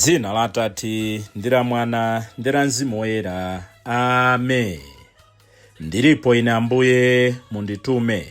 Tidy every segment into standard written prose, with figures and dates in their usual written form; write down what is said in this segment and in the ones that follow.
M'dzina la Atate ndi la Mwana ndi la Mzimu Woyera. Amen. Ndilipo ine Ambuye munditume.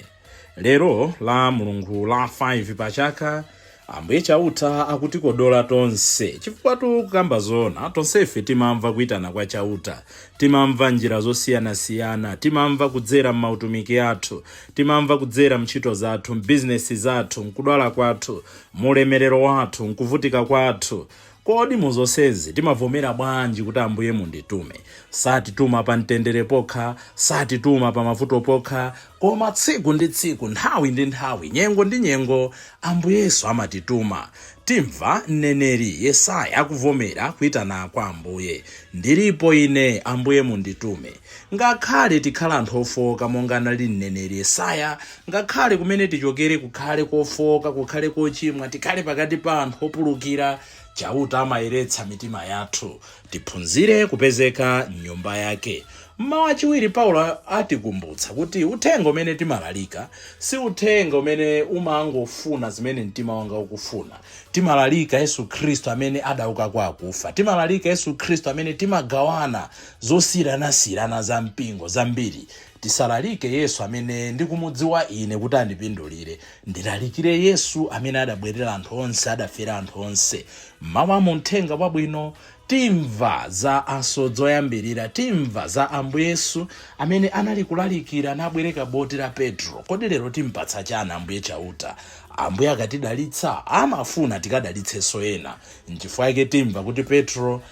Lero la Mulungu la 5 pachaka, Ambuye chauta akutikodola tonse. Chifukwa tukamba zona, tonsefe timamva kuitana kwa chauta. Timamva njira zosiyana-siyana, timamva kudzera m'mautumiki athu, timamva kudzera mntchito zathu, m'bizinesi zathu, mkudwala kwathu, mulemerero wathu, mkuvutika kwathu. Kodi muzonsezi timavomera bwanji kuti Ambuye munditume? Satituma pa mtendere pokha, satituma pa mavuto pokha, koma tsiku ndi tsiku, nthawi ndi nthawi, nyengo ndi nyengo, Ambuyeso amatituma. Timva mneneri Yesaya akuvomera kuitana kwa Ambuye. Ndilipo ine Ambuye munditume. Ngakhale tikhala anthu ofoka monga anali mneneri Yesaya, ngakhale kumene tichokere kukhale kofoka, kukhale kochimwa, tikhale pakati pa anthu opulukira, chauta amayeretsa mitima yathu. Tiphunzire kupezeka m'nyumba yake. Mmawa achiwiri Paulo atikumbutsa kuti uthenga umene timalalika si uthenga umene umangofuna zimene mtima wanga ukufuna. Timalalika Yesu Khristu amene adauka kwa akufa. Timalalika Yesu Khristu amene timagawana zosiyana-siyana za mpingo zambiri. Tisalalike Yesu amene ndikumudziwa ine kuti andipindulire. Ndilalikire Yesu amene adabwerera anthu onse, adafera anthu onse. Mmawa muthenga wabwino timva za asodzi oyambirira, timva za Ambuye Yesu amene anali kulalikira nabwereka boti la Petro. Kodi lero timpatsa chani Ambuye chauta? Ambuye akatidalitsa amafuna tikadalitsenso ena. N'chifukwa chake timva kuti Petro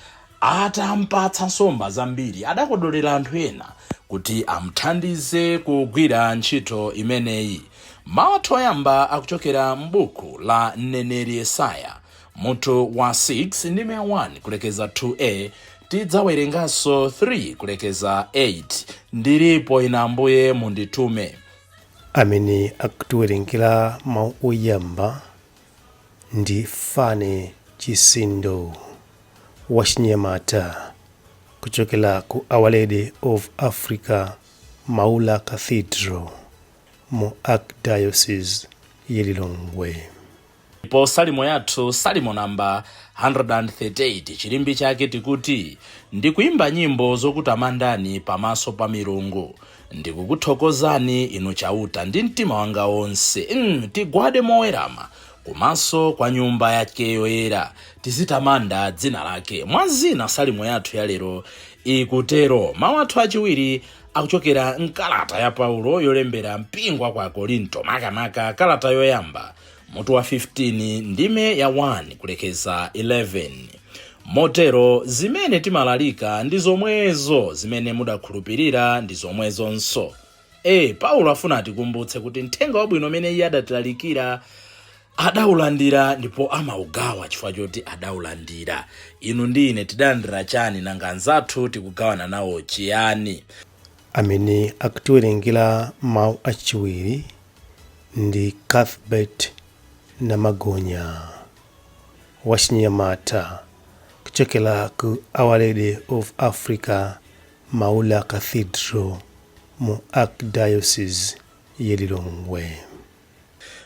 atampatsa nsomba zambiri, adakodolera anthu ena kuti amthandize kugwira ntchito imeneyi. Mawu oyamba akuchokera m'buku la mneneri Yesaya, mutu wa 6 ndi 1 kulekeza 2a, tidzawerenganso 3 kulekeza 8. Ndilipo ine Ambuye munditume. Amene akutiwerengera mawu oyamba ndi Fane Chisindo wachinyamata kuchokera ku Our Lady of Africa Maula Cathedral mu Archdiocese ya Lilongwe. Po salimo yathu, salimo namba 138, chilimbi chake tikuti: ndikuimba nyimbo zokutamandani pamaso pa milungu, ndikukuthokozani inu chauta ndi mtima wanga wonse. Tigwade mowerama kumaso kwa nyumba yake yoyera, tizitamanda dzina lake. Mwazina salimo yathu ya lero ikutero. Mawu athu achiwiri akuchokera mkalata ya Paulo yolembera mpingo kwa Korinto, makamaka kalata yoyamba, mutu wa 15 ndime ya 1 kulekeza 11. Motero zimene timalalika ndi zomwezo zimene mudakhulupirira ndi zomwezonso. Paulo afuna atikumbutse kuti mthenga wabwino umene iye adatilalikira adaulandira ndipo amaugawa chifukwa choti adaulandira. Inu ndi ine tidalandira chani nanga anzathu tikugawana nawo chiyani? Amene akutiwerengera mawu achiwiri ndi Cuthbert Namagonya wachinyamata kuchokera ku Our Lady of Africa Maula Cathedral mu Archdiocese ya Lilongwe.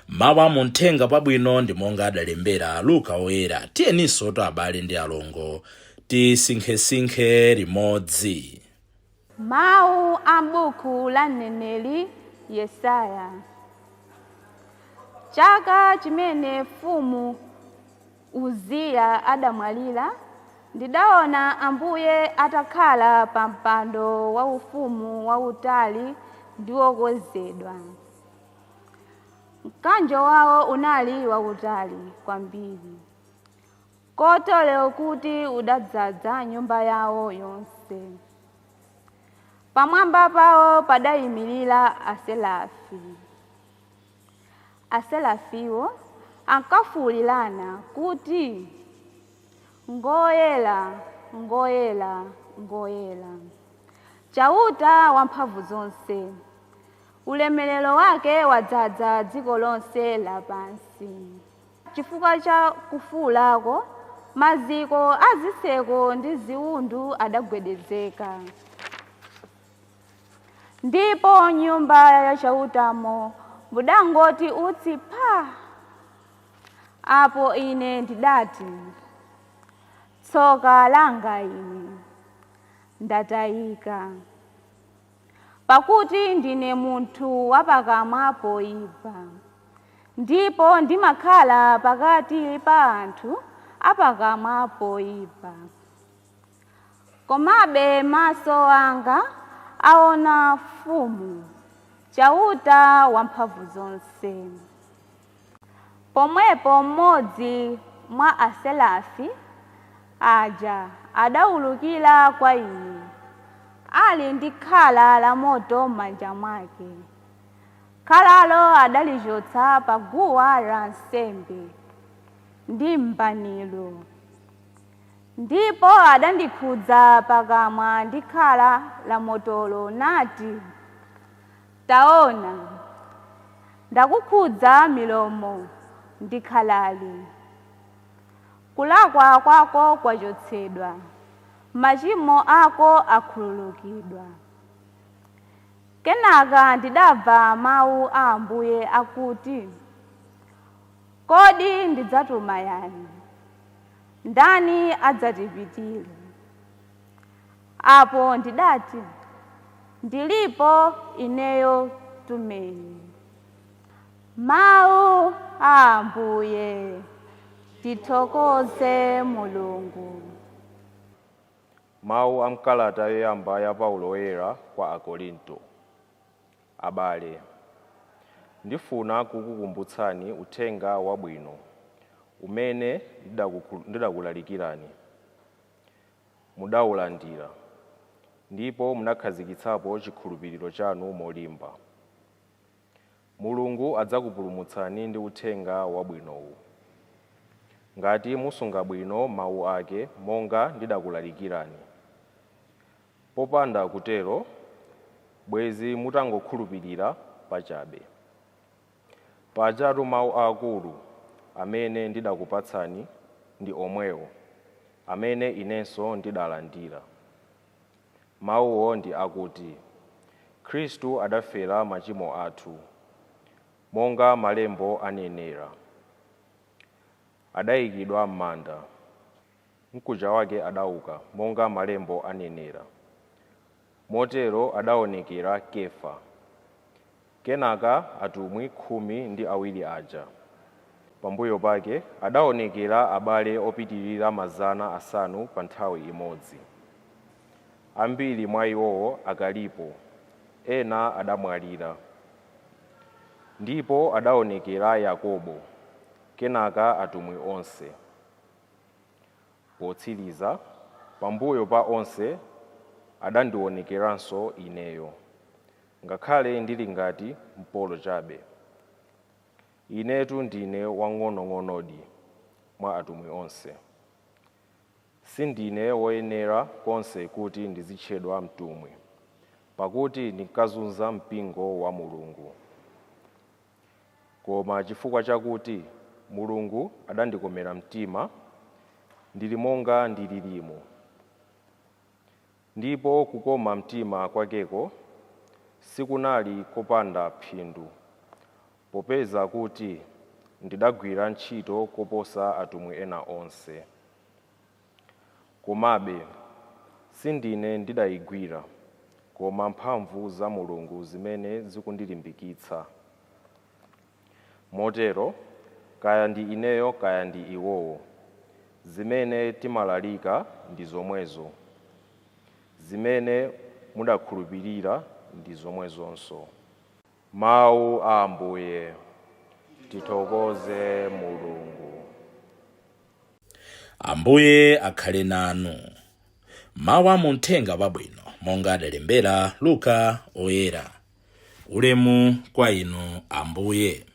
Mawu muthenga pabwino ndi monga adalembera Luka Woyera. Tiyeninso abale ndi alongo tisinkhe limodzi. Mawu a buku la mneneri Yesaya. Chaka chimene mfumu Uziya adamwalira, ndidaona Ambuye atakhala pa mpando waufumu wautali ndi wokwezedwa. Mkanjo wawo unali wautali kwambiri, kotero kuti udadzaza nyumba yawo yonse. Pamwamba pawo padayimirira aserafi. Aserafiwo ankafuwulirana kuti: ngoyera, ngoyera, ngoyera, chauta wamphamvu zonse, ulemerero wake wadzaza dziko lonse lapansi. Chifukwa cha kufuwulako, maziko azitseko ndi ziwundu adagwedezeka, ndipo nyumba ya chautamo mudangoti utsi pa. Apo ine ndidati: tsoka langa ine ndatayika, pakuti ndine munthu wapakamwa poyipa, ndipo ndimakhala pakati pa anthu apakamwa poyipa. Komabe maso anga aona Mfumu, Chauta wamphamvu zonse. Pomwepo mmodzi mwa aserafi aja adawulukira kwa ine, ali ndi khala la moto m'manja mwake. Khalalo adalichotsa pa guwa lansembe ndi mbaniro, ndipo adandikhudza pakamwa ndi khala la motolo nati, taona, ndakukhudza milomo ndi khalali. Kulakwa kwako kwachotsedwa, machimo ako akhululukidwa. Kenaka ndidamva mawu a Ambuye akuti, kodi ndidzatuma yani? Ndani adzatipitira? Apo ndidati, ndilipo ineyo, tumeni. Mawu a Ambuye, tithokoze Mulungu. Mawu a mkalata yoyamba ya Paulo woyera kwa Akorinto. Abale, ndifuna kukukumbutsani uthenga wabwino umene ndidakulalikirani. Mudawulandira ndipo munakhazikitsapo chikhulupiriro chanu molimba. Mulungu adzakupulumutsani ndi uthenga wabwinowu, ngati musunga bwino mawu ake monga ndidakulalikirani. Popanda kutero, bwezi mutangokhulupirira pachabe. Pajatu mawu akulu amene ndidakupatsani ndi omwewo amene inenso ndidalandira. Mawuwo ndi akuti, Khristu adafera machimo athu, monga malembo anenera. Adayikidwa m'manda, mkuja wake adauka, monga malembo anenera. Motero adaonekera Kefa, kenaka atumwi 12 aja. Pambuyo pake adaonekera abale opitirira 500 pa nthawi imodzi. Ambiri mwa iwowo akalipo, ena adamwalira. Ndipo adaonekera Yakobo, kenaka atumwi onse. Potsiriza, pambuyo pa onse adandionekeranso ineyo, ngakhale ndili ngati mpolo chabe. Inetu ndine wang'onong'onodi mwa atumwi onse. Sindine woyenera konse kuti ndizitchedwa mtumwi, pakuti ndinkazunza mpingo wa Mulungu. Koma chifukwa chakuti Mulungu adandikomera mtima, ndili monga ndililimo. Ndipo kukoma mtima kwakeko sikunali kopanda phindu, popeza kuti ndidagwira ntchito koposa atumwi ena onse. Komabe sindine ndidayigwira, koma mphamvu za Mulungu zimene zikundilimbikitsa. Motero, kaya ndi ineyo kaya ndi iwowo, zimene timalalika ndi zomwezo, zimene mudakhulupirira ndi zomwezonso. Mawu a Ambuye, tithokoze Mulungu. Ambuye akhale nanu. Mawu a Uthenga Wabwino monga adalembera Luka oyera. Ulemu kwa inu Ambuye.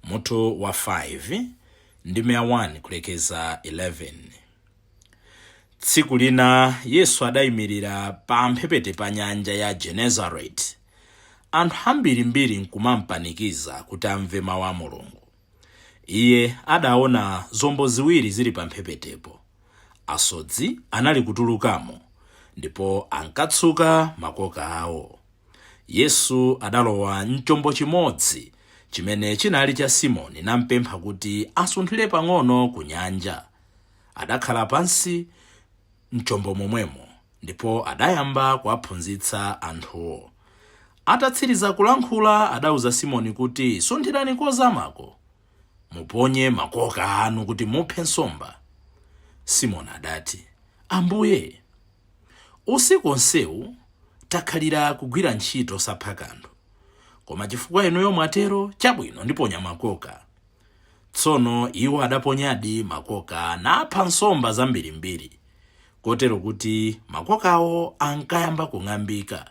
Mutu wa 5 ndi 1 kulekeza 11. Tsiku lina Yesu adayimirira pa mphepete pa nyanja ya Genezareti. Anthu ambirimbiri nkumampanikiza kuti amve mawu a Mulungu. Iye adaona zombo ziwiri zili pa mphepetepo. Asodzi anali kutulukamo, ndipo ankatsuka makoka awo. Yesu adalowa mchombo chimodzi chimene chinali cha Simoni nampempha kuti asunthire pang'ono ku nyanja. Adakhala pansi mchombo momwemo, ndipo adayamba kuwaphunzitsa anthuwo. Atatsiriza kulankhula adauza Simoni kuti, sunthirani kozamako, muponye makoka anu kuti muphe nsomba. Simoni adati, Ambuye, usiku onsewu takhalira kugwira ntchito osapha kanthu, koma chifukwa inuyo mwatero, chabwino ndiponya makoka. Tsono iwo adaponyadi makoka napha nsomba zambirimbiri, kotero kuti makokawo ankayamba kung'ambika.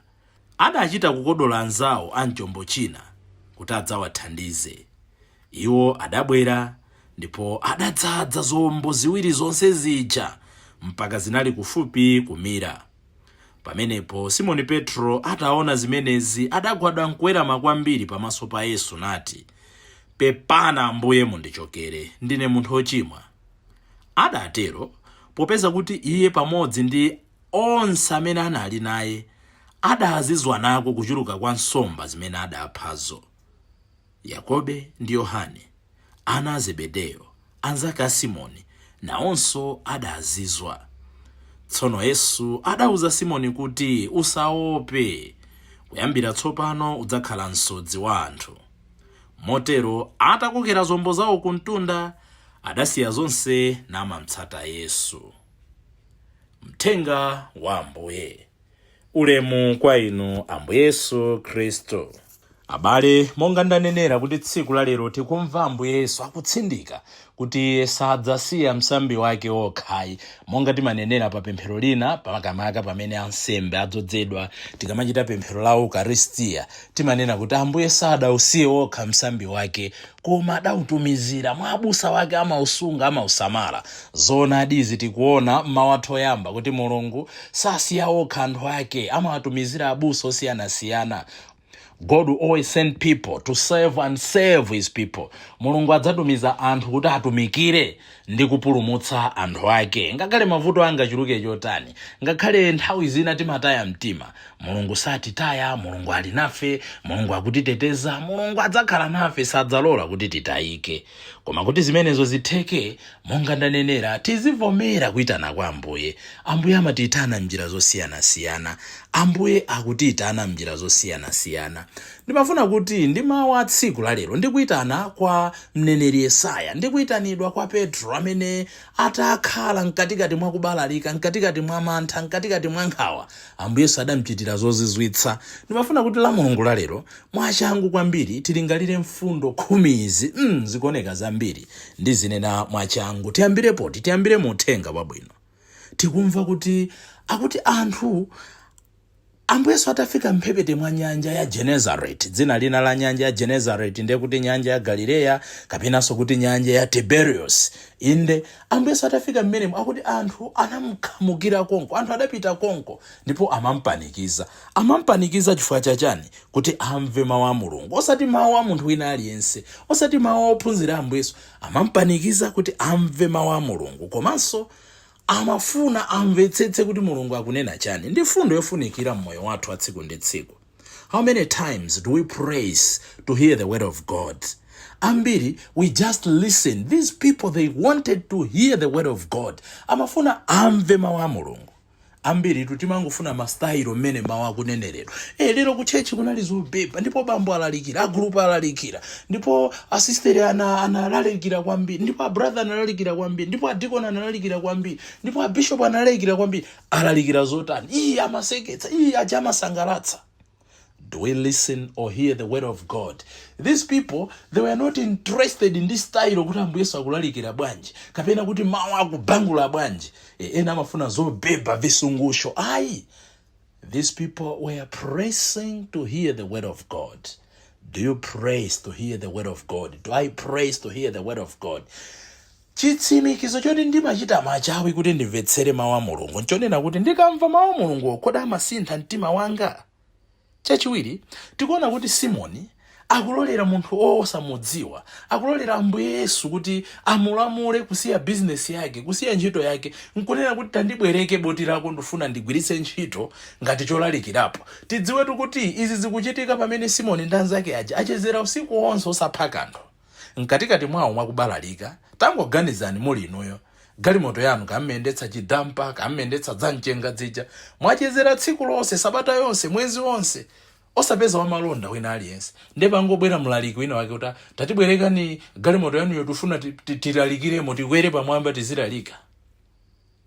Adachita kukodola anzawo a mchombo china kuti adzawathandize. Iwo adabwera ndipo adadzaza zombo ziwiri zonse zija mpaka zinali kufupi kumira. Pamenepo Simoni Petro ataona zimenezi adagwada nkuwerama kwambiri pamaso pa Yesu nati, pepana Ambuye mundichokere, ndine munthu ochimwa. Adatero popeza kuti iye pamodzi ndi onse amene anali naye adazizwa nako kuchuluka kwa nsomba zimene adaphazo. Yakobe ndi Yohane, ana a Zebedeyo, anzake a Simoni, nawonso adazizwa. Tsono Yesu adauza Simoni kuti, usaope, kuyambira tsopano udzakhala msodzi wa anthu. Motero atakokera zombo zawo kumtunda, adasiya zonse namamutsata Yesu. Mthenga wa Ambuye. Ulemu kwa inu Ambuye Yesu Kristo. Abale, monga ndanenera kuti tsiku la lero tikumva Ambuye Yesu akutsindika kuti sadzasiya msambi wake wokhayi, monga timanenera pa pemphero lina pamakamaka pamene ansembe adzozedwa tikamachita pemphero la Ukaristiya. Timanena kuti Ambuye sadausiye wokha msambi wake, koma adautumizira mwa abusa wake amausunga amausamala. Zona adizi tikuona m'mawatho oyamba kuti Mulungu sasiya wokha anthu ake, amawatumizira abusa osiyanasiyana. God will always send people to serve and save his people. Mulungu adzatumiza anthu kuti atumikire ndi kupulumutsa anthu ake. Ngakhale mavuto angachuluke chotani, ngakhale nthawi zina timataya mtima, Mulungu satitaya, Mulungu ali nafe, Mulungu akutiteteza, Mulungu adzakhala nafe, sadzalola kuti titayike. Koma kuti zimenezo zitheke, monga ndanenera, tizivomera kuitana kwa Ambuye. Ambuye amatiyitana m'njira zosiyanasiyana. Ambuye akutiyitana m'njira zosiyanasiyana. Ndimafuna kuti ndi mawu a tsiku la lero ndikuyitana kwa mneneri Yesaya, ndikuyitanidwa kwa Petro amene atakhala mkatikati mwa kubalalika, mkatikati mwa mantha, mkatikati mwa nkhawa, Ambuye Yesu adamuchitira zozizwitsa. Ndimafuna kuti la Mulungu la lero mwachangu kwambiri tilingalire mfundo 10 izi zikuoneka zambiri ndi zinena mwachangu. Tiyambire mu uthenga wabwino. Tikumva kuti akuti anthu Ambuye Yesu atafika mphepete mwa nyanja ya Genezareti. Dzina lina la nyanja ya Genezareti ndiye kuti nyanja ya Galileya, kapenanso kuti nyanja ya Tiberius. Inde Ambuye Yesu atafika mmene akuti anthu anamukhamukira konko, anthu adapita konko, ndipo amampanikiza chifukwa chachani? Kuti amve mawu a Mulungu, osati mawu a munthu wina aliyense, osati mawu a ophunzira Ambuye Yesu. Amampanikiza kuti amve mawu a Mulungu, komanso amafuna amvetsetse kuti Mulungu akunena chani. Ndi fundo yofunikira mmoyo wathu wa tsiku ndi tsiku. How many times do we praise to hear the word of God? Ambiri, we just listen. These people, they wanted to hear the word of God. Amafuna amve mawu a Mulungu. Ambiri tutimangufuna mastailo mmene mawu akuneneredwa. Lero ku church kunali zobeba, ndipo bambo alalikira, agrupu alalikira, ndipo asisteri analalikira kwambiri, ndipo abrother analalikira kwambiri, ndipo adikona analalikira kwambiri, ndipo abishop analalikira kwambiri. Alalikira zotani? Amaseketsa, ajamasangalatsa. Do we listen or hear the word of God? These people, they were not interested in this style kuti Ambuye Yesu akulalikira bwanji, kapena kuti mawu akubangula bwanji. Ena amafuna zobeba visungusho. These people were praising to hear the word of God. Do you praise to hear the word of God? Do I praise to hear the word of God? Chitsimikizo choti ndimachita machawi kuti ndimvetsere mawu a Mulungu nchonena kuti ndikamva mawu a Mulungu koda amasintha mtima wanga. Chachiwiri, tikuona kuti Simoni akulolera munthu osamudziwa, akulolera Ambuye Yesu kuti amulamule kusiya business yake, kusiya ntchito yake, nkunena kuti tandibwereke boti lako ndifuna ndigwiritse ntchito ngati cholalikirapo. Tidziwetu kuti izi zikuchitika pamene Simoni ndi anzake aja achezera usiku wonse osapha kanthu. Mkatikati mwawo mwakubalalika, tangoganizani muli inuyo. galimoto yanu kammendetsa chidampa, kammendetsa dzamchenga dzija, mwachezera tsiku lonse, sabata yonse, mwezi wonse, osapeza wamalonda wina aliyense. Ndipo angobwera mlaliki wina wake kuti tatibwerekani galimoto yanu yotufuna tilalikiremo, tikwere pamwamba tizilalika.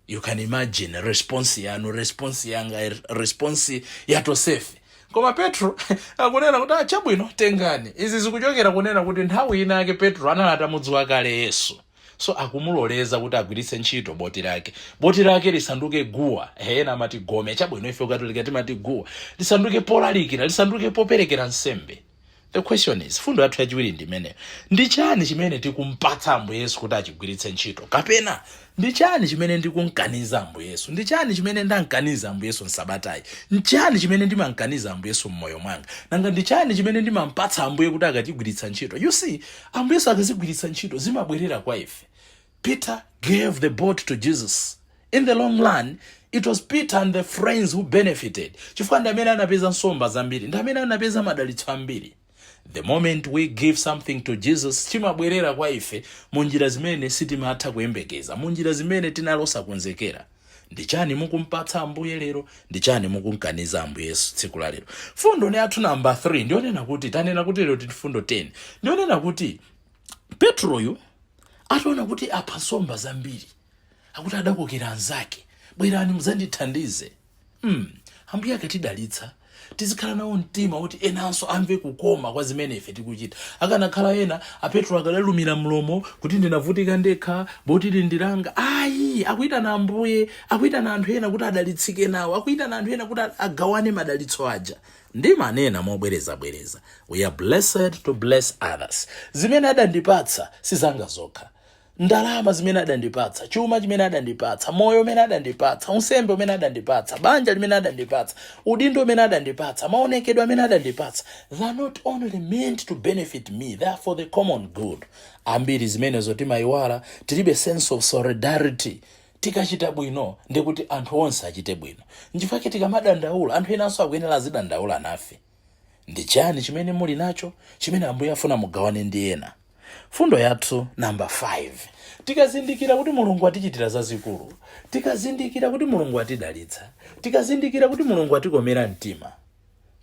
You can imagine response yanu, response yanga, response ya Tosefe. Koma Petro akunena kuti chabwino tengani. Izi zikuchokera kunena kuti nthawi ina yake Petro analata mudzi wakale Yesu. So akumuloleza kuti agwiritse ntchito boti lake. Boti lake lisanduke guwa. Ena amati gome. Chabwino ife ukatolika timati guwa. Lisanduke polalikira, lisanduke poperekera nsembe. The question is, fundo yathu yachiwiri ndimene. Ndi chani chimene tikumpatsa Ambuye Yesu kuti achigwiritse ntchito? Kapena ndi chani chimene ndikunkaniza Ambuye Yesu? Ndi chani chimene ndankaniza Ambuye Yesu nsabatayi? Ndi chani chimene ndimankaniza Ambuye Yesu mmoyo mwanga? Nanga ndi chani chimene ndimampatsa Ambuye kuti akachigwiritsa ntchito? You see, Ambuye Yesu akazigwiritsa ntchito zimabwerera kwa ife. Peter gave the boat to Jesus. In the long run, it was Peter and the friends who benefited. Chifukwa ndamene anapeza nsomba zambiri, ndamene anapeza madalitso ambiri. The moment we give something to Jesus, chimabwerera kwa ife munjira zimene sitimatha kuyembekeza, munjira zimene tinalosa kunzekera. Ndi chani mukumpatsa Ambuye lero? Ndi chani mukunkaniza Ambuye Yesu tsiku la lero? Fundo yathu number 3 ndionena kuti tanena kuti lero tifundo 10. Ndionena kuti Petro yu ataona kuti apa nsomba zambiri, akuti adakokera anzake, bwerani muzandithandize. Ambuye akatidalitsa tizikhala nawo mtima kuti enanso amve kukoma kwa zimene ife tikuchita. Akanakhala ena Petro akadalumira mlomo kuti ndinavutika ndekha, boti lindilanga. Ayi, akuitana Ambuye, akuitana anthu ena kuti adalitsike nawo, akuitana anthu ena kuti agawane madalitso aja. Ndi manena mobwereza. We are blessed to bless others. Zimene adandipatsa sizanga zokha. Ndalama zimene adandipatsa, chuma chimene adandipatsa, moyo umene adandipatsa, unsembe umene adandipatsa, banja limene adandipatsa, udindo umene adandipatsa, maonekedwe amene adandipatsa, they are not only meant to benefit me, they are for the common good. Ambiri zimene zotimayiwala, tilibe sense of solidarity. Tikachita bwino ndikuti anthu onse achite bwino. Nchifukwa tikamadandaula anthu enanso akuyenera zidandaula nafe. Ndi chani chimene muli nacho, chimene Ambuye afuna mugawane ndi ena? Fundo yathu number 5. Tikazindikira kuti Mulungu atichitira zazikulu, tikazindikira kuti Mulungu atidalitsa, tikazindikira kuti Mulungu atikomera mtima,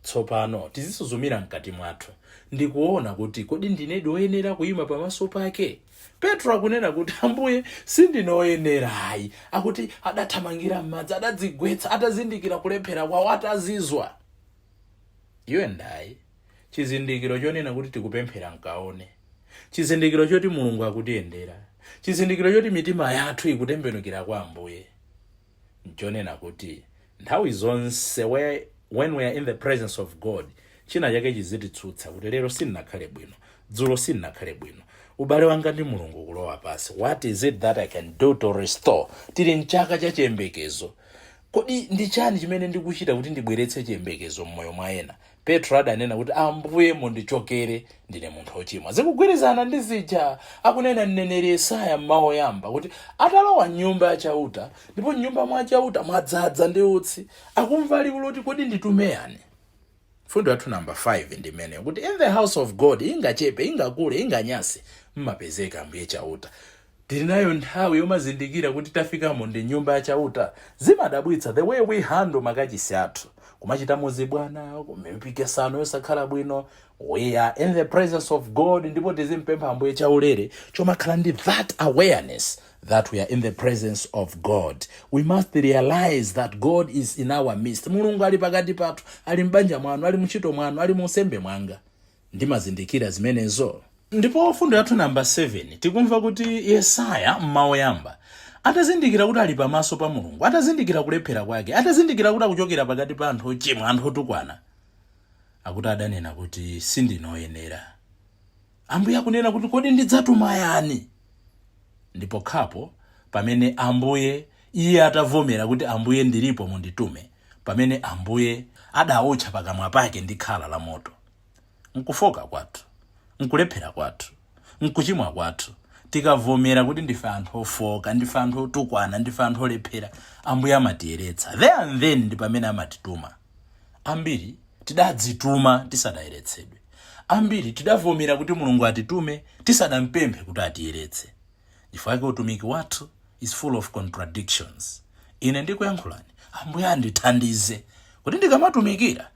tsopano tizisuzumira mkati mwathu ndikuona kuti kodi ndine doyenera kuyima pamaso pake. Petro akunena kuti Ambuye sindinoyenera. Hayi, akuti adathamangira m'madzi, adadzigwetsa, atazindikira kulephera kwawo, atazizwa. You and I, chizindikiro chonena kuti tikupemphera nkaone, chizindikiro choti Mulungu akutiyendera, chizindikiro choti mitima yathu ikutembenukira kwa Ambuye, nchonena kuti nthawi zonse when we are in the presence of God, china chake chizititsutsa kuti lero sindinakhale bwino, dzulo sindinakhale bwino, ubale wanga ndi Mulungu kulowa pasi. What is it that I can do to restore? Tili mchaka cha chiyembekezo. Kodi ndi chani chimene ndikuchita kuti ndibweretse chiyembekezo mmoyo mwa ena? Petro adanena kuti Ambuye mundichokere, ndine munthu ochimwa. Zikugwirizana ndi zija akunena mneneri Yesaya m'mawu oyamba kuti atalowa nyumba yachauta, ndipo nyumba mwachauta mwadzaza ndi utsi, akumva liwu loti kodi nditume yani? Fundo yathu number 5 ndimene kuti in the house of God, ingachepe, ingakule, inganyasi, mmapezeka Ambuye chauta. Tilinayo nthawi yomazindikira kuti tafikamo ndi nyumba yachauta. Zimadabwitsa the way we handle makachisi athu. Kumachita muzibwana, kumipikisano yosakhala bwino. We are in the presence of God, ndipo tizimpempha Ambuye chaulere. Chomakhala ndi that awareness that we are in the presence of God. We must realize that God is in our midst. Mulungu ali pakati pathu, ali mbanja mwanu, ali mchito mwanu, ali musembe mwanga. Ndimazindikira zimenezo. Ndipo fundo yathu number 7, tikumva kuti Yesaya m'mawu oyamba atazindikira kuti ali pamaso pa Mulungu, atazindikira kulephera kwake, atazindikira kuti akuchokera pakati pa anthu ochimwa, anthu otukwana, akuti adanena kuti sindinoyenera. Ambuye akunena kuti kodi ndidzatuma yani? Ndipo khapo pamene Ambuye iye atavomera kuti Ambuye ndilipo munditume, pamene Ambuye adaotcha pakamwa pake ndi khala la moto. Nkufoka kwathu, nkulephera kwathu, nkuchimwa kwathu, tikavomera kuti ndife anthu ofoka, ndife anthu otukwana, ndife anthu olephera, Ambuye amatiyeretsa. There and then ndi pamene amatituma. Ambiri tidadzituma tisadayeretsedwe. Ambiri tidavomera kuti Mulungu atitume tisadampemphe kuti atiyeretse. Chifukwa utumiki wathu is full of contradictions. Ine ndikuyankhulani, Ambuye andithandize kuti ndikamatumikira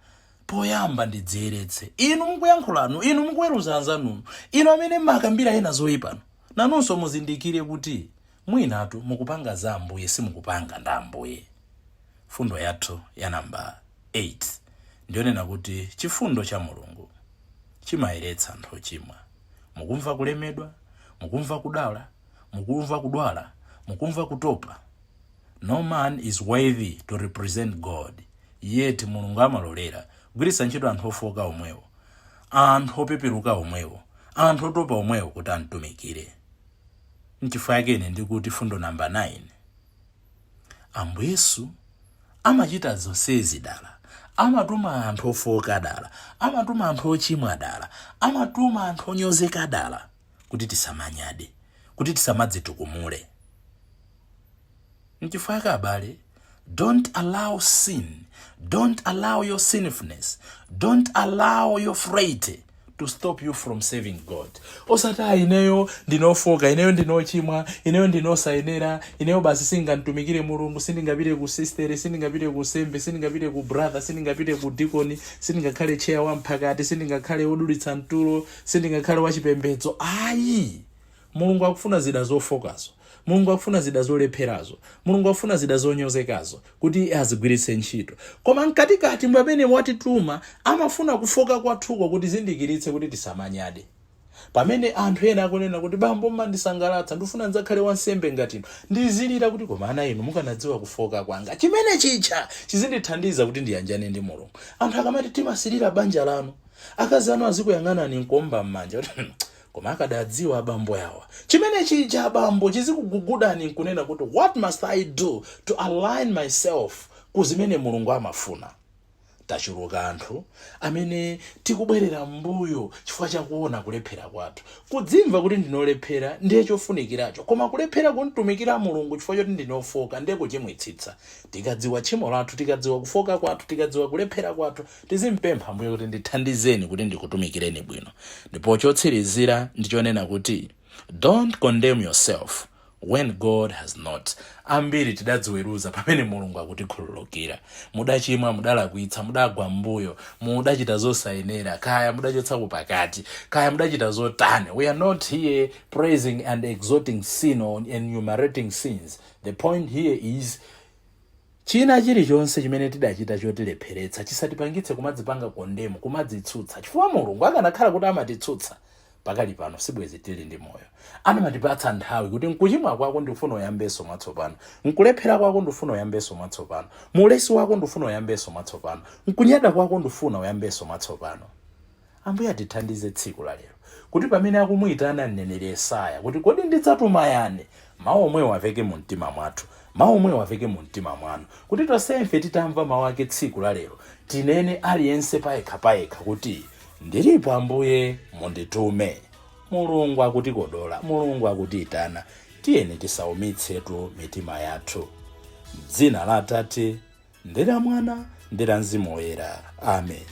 poyamba ndidziyeretse. Inu mukuyankhulanu, inu mukuweruza anzanuno, inu amene makambira ena zoyipano, nanunso muzindikire kuti mwinatu mukupanga za Ambuye simukupanga nda Ambuye. Fundo yathu ya namba 8 ndionena kuti chifundo cha Mulungu chimayeretsa anthu ochimwa. Mukumva kulemedwa, mukumva kudala, mukumva kudwala, mukumva kutopa. No man is worthy to represent God, yet Mulungu amalolera kugwiritsa ntchito anthu ofoka omwewo, anthu opeperuka omwewo, anthu otopa omwewo kuti amtumikire. N'chifukwa chake ine ndikuti fundo namba 9, Ambuye Yesu amachita zonsezi dala, amatuma anthu ofoka dala, amatuma anthu ochimwa dala, amatuma anthu onyozeka dala kuti tisamanyade, kuti tisamadzitukumule. N'chifukwa chake abale, don't allow sin, don't allow your sinfulness, don't allow your frailty to stop you from serving God. Osata ineyo ndinofoka, ineyo ndinochimwa, ineyo ndinosayenera, ineyo basi singamtumikire Mulungu, sindingapite ku sister, sindingapite ku sembe, sindingapite ku brother, sindingapite ku deacon, sindingakhale chair wa mphakati, sindingakhale odulitsa mtulo, sindingakhale wachipembedzo. Ayi, Mulungu akufuna zida zofokazo, Mulungu akufuna zida zolepherazo, Mulungu akufuna zida zonyozekazo kuti azigwiritse ntchito. Koma mkatikati mwamene watituma amafuna kufoka kwathuko kuti zindikiritse kuti tisamanyade. Pamene anthu ena akunena kuti bambo mandisangalatsa, ndifuna ndzakhale wansembe ngatino, ndizilira kuti koma ana inu mukanadziwa kufoka kwanga, chimene chicha chizindithandiza kuti ndiyanjane ndi Mulungu. Anthu akamati timasirira banja lanu, akazi anu azikuyang'anani nkomba m'manja koma akadadziwa abambo yawa, chimene chija abambo chizikugugudani nkunena kuti what must I do to align myself kuzimene Mulungu amafuna. Tachuluka anthu amene tikubwerera mbuyo chifukwa chakuona kulephera kwathu, kudzimva kuti ndinolephera ndiye chofunikiracho, koma kulephera kuntumikira Mulungu chifukwa choti ndinofoka ndiye kuchimwitsitsa. Tikadziwa tchimo lathu, tikadziwa kufoka kwathu, tikadziwa kulephera kwathu, tizimpempha Ambuye kuti ndithandizeni kuti ndikutumikireni bwino. Ndipo chotsirizira ndichonena kuti don't condemn yourself when God has not. Ambiri tidadziweruza pamene Mulungu akutikhululukira. Mudachimwa, mudalakwitsa, mudagwa mbuyo, mudachita zosayenera, kaya mudachotsa pakati, kaya mudachita zotani. We are not here praising and exalting sin or enumerating sins. The point here is china chilichonse chimene tidachita chotilepheretsa chisatipangitse kumadzipanga kondemu, kumadzitsutsa. Chifukwa Mulungu akanakhala kuti amatitsutsa, pakali pano sibwezi tili ndi moyo. Anamatipatsa nthawi kuti nkuchimwa kwako ndifuna uyambeso mwatsopano, nkulephera kwako ndifuna uyambeso mwatsopano, mulesi wako ndifuna uyambeso mwatsopano, nkunyada kwako ndifuna uyambeso mwatsopano. Ambuye atithandize tsiku la lero kuti pamene akumuyitana mneneri Yesaya kuti kodi ndidzatuma yani, mawu omwe waveke mu mtima mwathu, mawu omwe waveke mu mtima mwanu, kuti tonsefe titamva mawu ake tsiku la lero tinene aliyense payekha kuti ndilipo Ambuye munditume. Mulungu akutikodola, Mulungu akutiyitana, tiyeni tisaumitsetu mitima yathu. M'dzina la Atate, ndi la Mwana, ndi la Mzimu Woyera. Amen.